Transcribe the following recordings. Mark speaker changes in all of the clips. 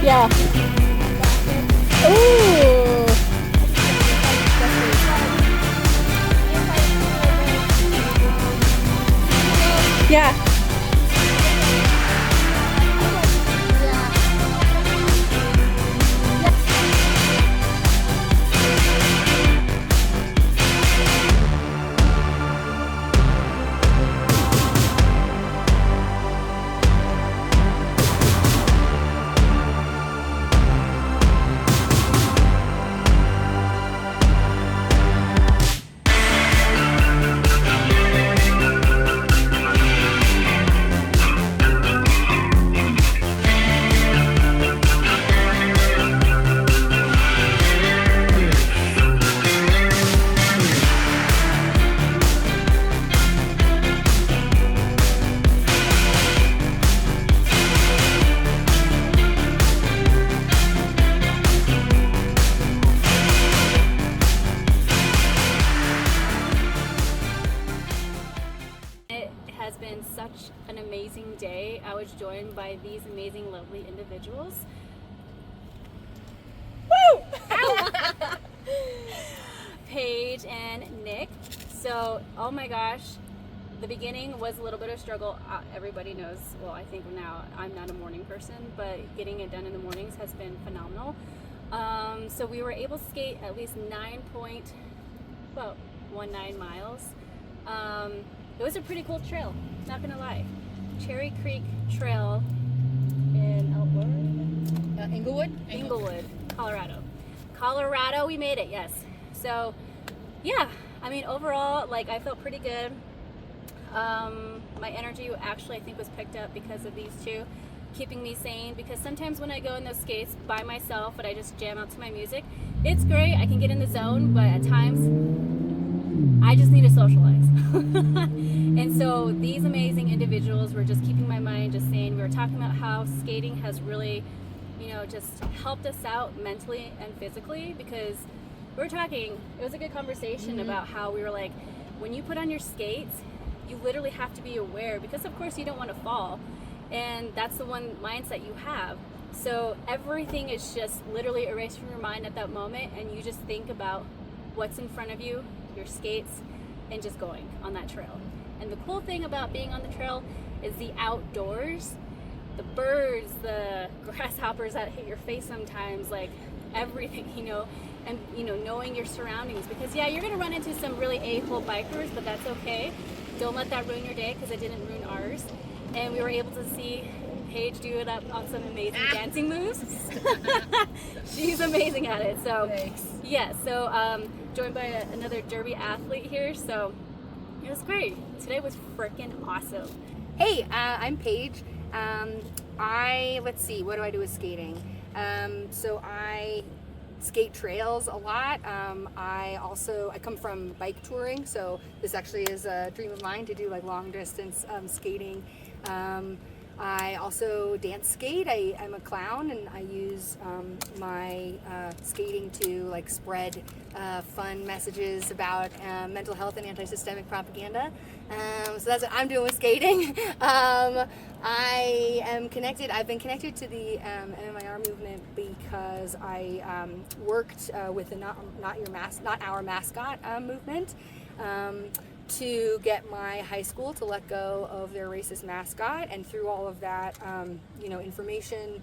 Speaker 1: Yeah. Ooh. Yeah.
Speaker 2: Has been such an amazing day. I was joined by these amazing, lovely individuals. Woo! Paige and Nic. So, oh my gosh, the beginning was a little bit of struggle. Everybody knows, well, I think now I'm not a morning person, but getting it done in the mornings has been phenomenal. So we were able to skate at least 9.19 miles. It was a pretty cool trail, not gonna lie. Cherry Creek Trail in Inglewood, Colorado, we made it, yes. So, yeah, I mean, overall, like, I felt pretty good. My energy actually, I think, was picked up because of these two keeping me sane, because sometimes when I go in those skates by myself, but I just jam out to my music, it's great, I can get in the zone, but at times, I just need to socialize. And so these amazing individuals were just keeping my mind just sane. We were talking about how skating has really, you know, just helped us out mentally and physically, because we were talking, it was a good conversation about how we were like, when you put on your skates, you literally have to be aware, because of course you don't want to fall. And that's the one mindset you have. So everything is just literally erased from your mind at that moment, and you just think about what's in front of you, your skates, and just going on that trail. And the cool thing about being on the trail is the outdoors, the birds, the grasshoppers that hit your face sometimes, like everything, and knowing your surroundings, because yeah, you're gonna run into some really a-hole bikers, but that's okay. Don't let that ruin your day, because it didn't ruin ours. And we were able to see Paige do it up on some amazing dancing moves. She's amazing at it. So
Speaker 1: Thanks.
Speaker 2: yeah, so joined by another derby athlete here, so it was great. Today was freaking awesome.
Speaker 3: Hey, I'm Paige. Let's see, what do I do with skating? So I skate trails a lot. I come from bike touring, so this actually is a dream of mine to do like long distance skating. I also dance skate. I'm a clown, and I use my skating to like spread fun messages about mental health and anti-systemic propaganda. So that's what I'm doing with skating. I've been connected to the MMIR movement because I worked with the Not Our Mascot movement. To get my high school to let go of their racist mascot, and through all of that, information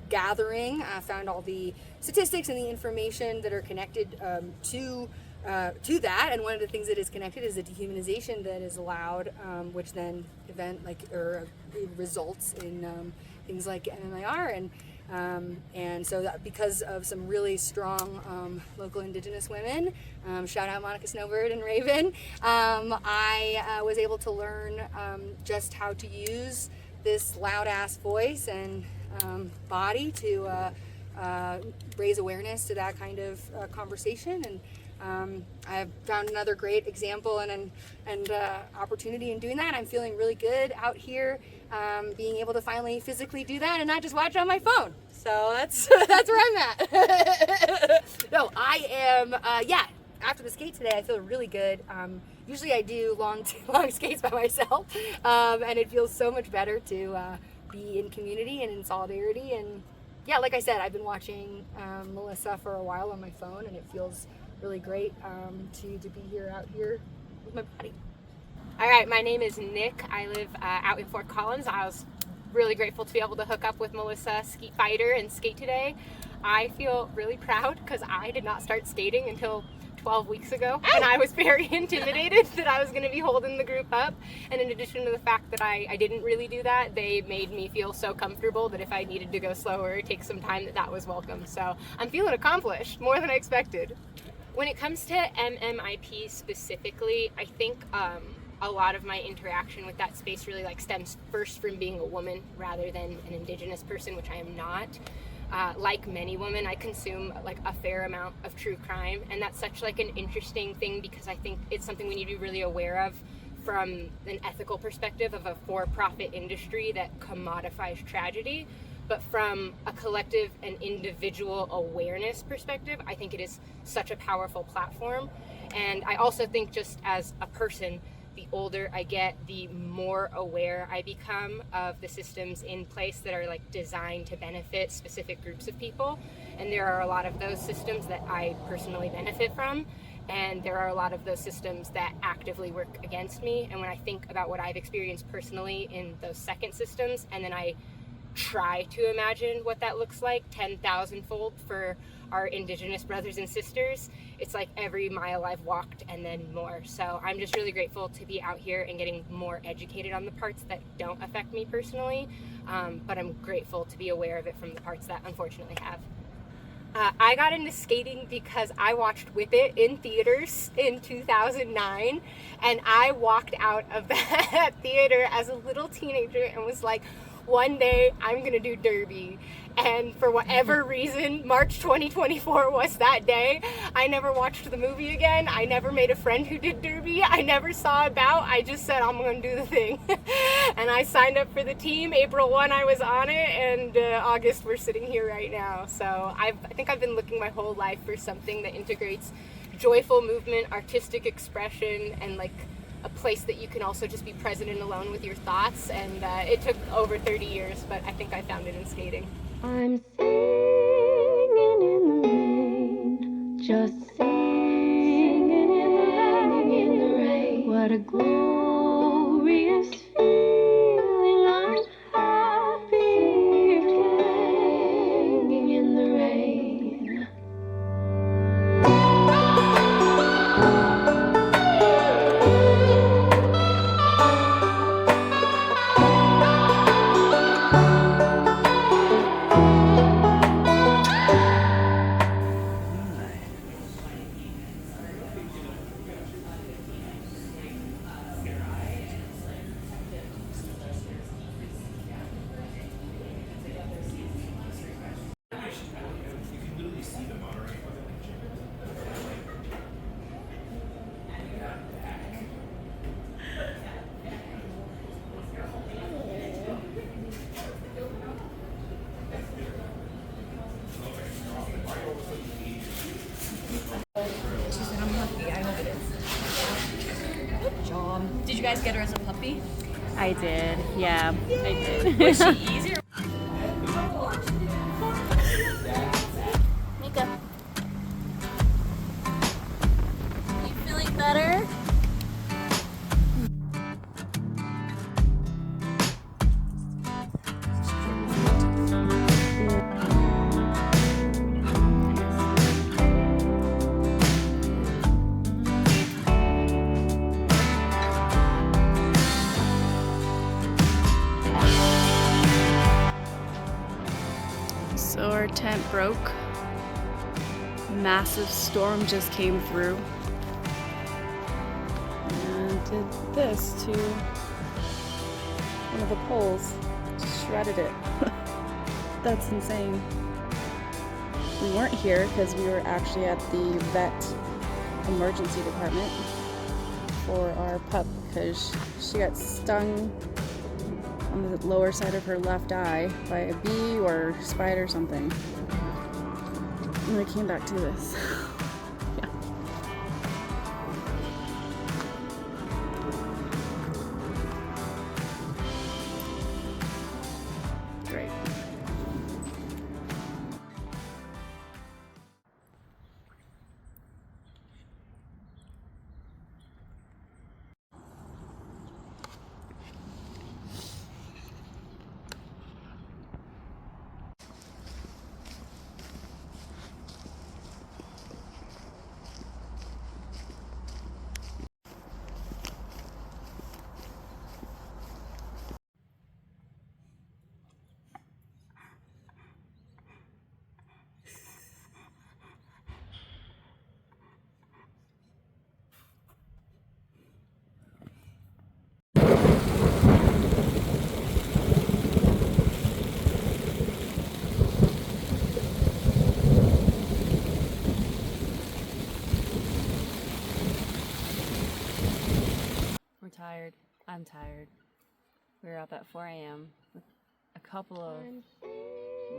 Speaker 3: gathering, I found all the statistics and the information that are connected to that. And one of the things that is connected is the dehumanization that is allowed, which then results in things like MMIR. And so that because of some really strong local Indigenous women, shout out Monica Snowbird and Raven, I was able to learn just how to use this loud ass voice and body to raise awareness to that kind of conversation. And I've found another great example and opportunity in doing that. I'm feeling really good out here, being able to finally physically do that and not just watch on my phone. So that's that's where I'm at. No, I am. After the skate today, I feel really good. Usually I do long skates by myself, and it feels so much better to be in community and in solidarity. And yeah, like I said, I've been watching Melissa for a while on my phone, and it feels really great to be out here with my body.
Speaker 4: All right, my name is Nic. I live out in Fort Collins. I was really grateful to be able to hook up with Melissa, Skeet Fighter, and skate today. I feel really proud because I did not start skating until 12 weeks ago, and I was very intimidated that I was going to be holding the group up. And in addition to the fact that I didn't really do that, they made me feel so comfortable that if I needed to go slower or take some time, that was welcome. So I'm feeling accomplished, more than I expected. When it comes to MMIP specifically, I think a lot of my interaction with that space really stems first from being a woman rather than an Indigenous person, which I am not. Like many women, I consume a fair amount of true crime, and that's such an interesting thing because I think it's something we need to be really aware of from an ethical perspective of a for-profit industry that commodifies tragedy. But from a collective and individual awareness perspective, I think it is such a powerful platform. And I also think just as a person, the older I get, the more aware I become of the systems in place that are designed to benefit specific groups of people. And there are a lot of those systems that I personally benefit from. And there are a lot of those systems that actively work against me. And when I think about what I've experienced personally in those second systems, and then I try to imagine what that looks like 10,000-fold for our Indigenous brothers and sisters, it's like every mile I've walked and then more. So I'm just really grateful to be out here and getting more educated on the parts that don't affect me personally, but I'm grateful to be aware of it from the parts that unfortunately have. I got into skating because I watched Whip It in theaters in 2009, and I walked out of that theater as a little teenager and was like, one day I'm gonna do derby. And for whatever reason, March 2024 was that day. I never watched the movie again. I never made a friend who did derby. I never saw a bout. I just said, I'm gonna do the thing. And I signed up for the team. April 1, I was on it, and August, we're sitting here right now. So I think I've been looking my whole life for something that integrates joyful movement, artistic expression, and a place that you can also just be present and alone with your thoughts. And it took over 30 years, but I think I found it in skating.
Speaker 5: I'm singing in the rain, just singing in the rain. What a glorious feeling. I'm happy playing in the rain.
Speaker 1: Did you guys get her as a puppy?
Speaker 2: I did, yeah, I did.
Speaker 1: Was she easier?
Speaker 2: Mika, you feeling better? So our tent broke. Massive storm just came through and did this to one of the poles. Just shredded it. That's insane. We weren't here because we were actually at the vet emergency department for our pup because she got stung on the lower side of her left eye by a bee or spider or something. And I came back to this. Yeah. Great. We're tired. I'm tired. We were up at 4 a.m. with a couple of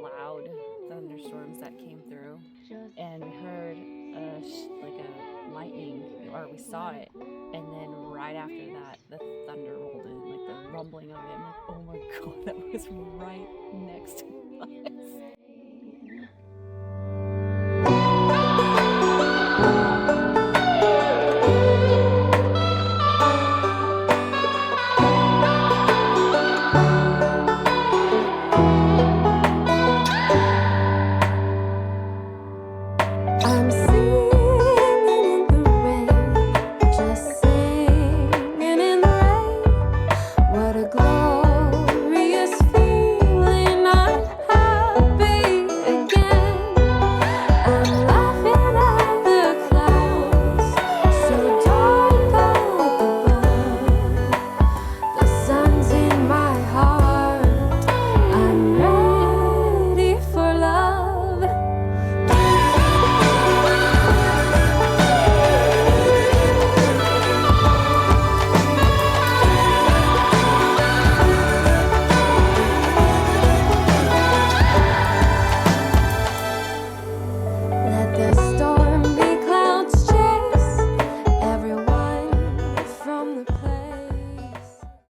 Speaker 2: loud thunderstorms that came through, and we heard like a lightning, or we saw it, and then right after that, the thunder rolled in, like the rumbling of it. I'm like, oh my god, that was right next to us.